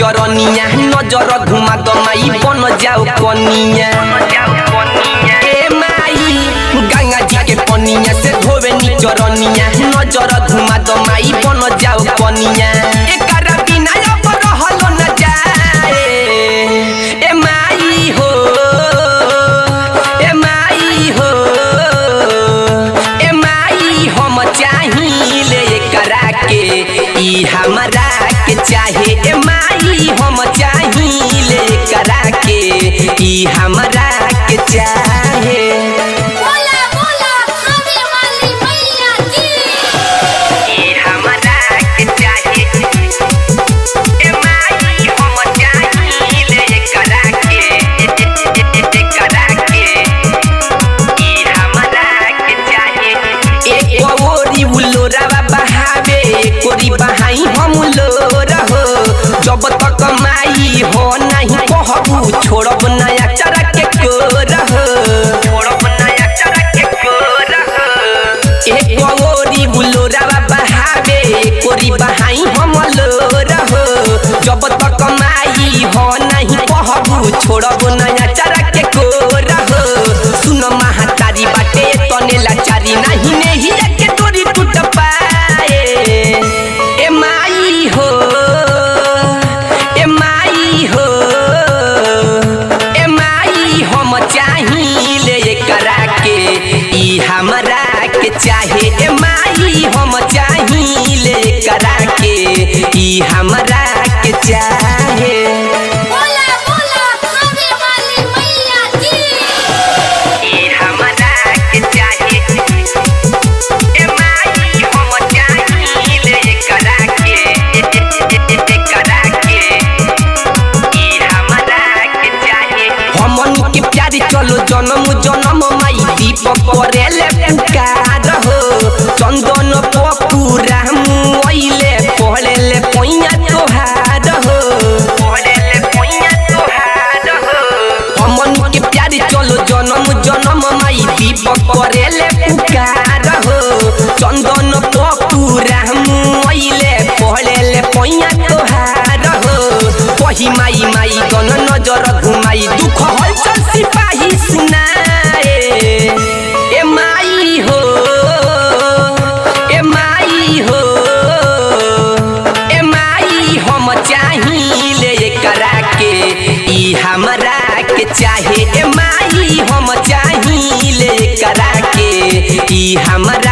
चरनिया नजर घुमा दमाई बन जाओ कनिया ए माई गंगा जी के पनिया से धोवे नी चरनिया नजर घुमा दमाई बन जाओ कनिया एकरा बिना अब रहलो न जाए ए माई हो ए माई हो ए माई हम चाहिए एकरा के ई हमरा के चाहे ए माई हम चाहिए एकरा के ई हमरा के चाहे बोला बोला खाने वाली मैया की ई हमरा के चाहे ए माई हम चाहिए एकरा के ई हमरा के चाहे एक ओरी उलोरावा बहावे कोरी बहाई हम लोर हो जब तक माई हो नहीं कहबू छोड़ब नया चरक के कोर हो छोड़ब नया चरक के कोर हो एक ओरी उलोरावा बहावे कोरी बहाई हम लोर हो जब तक माई हो नहीं कहबू छोड़ब नया चरक के कोर हो सुन महातारी बाटे तने लाचारी नहीं नहीं के तोरी टूट पाए ए माई हो ए माई हो ए माई हम चाहिए एकरा के ई हमरा के चाहे ए माई हम चाहिए एकरा के ई हमरा के चाहे बोला बोला खाने वाली मैया की ई हमरा के चाहे ए माई हम चाहिए एकरा के ई हमरा के चाहे हमन के प्यारी चलो जन्म जन्म माई दीपक करेले पुकार हो चंदन पपूरा मुइले पहले पैया तोहार हो पहले पैया तोहार हो हमन के प्यारी चलो जन्म जन्म माई दीपक करेले पुकार हो चंदन पपूरा मुइले पहले पैया तोहार हो कही माई माई गन नजर घुमाई दुख हलचल सिपाही सुनाए ए माई हो ए माई हो ए माई हम चाहिए एकरा के ई हमरा के चाहे ए माई हम चाहिए एकरा के ई हमरा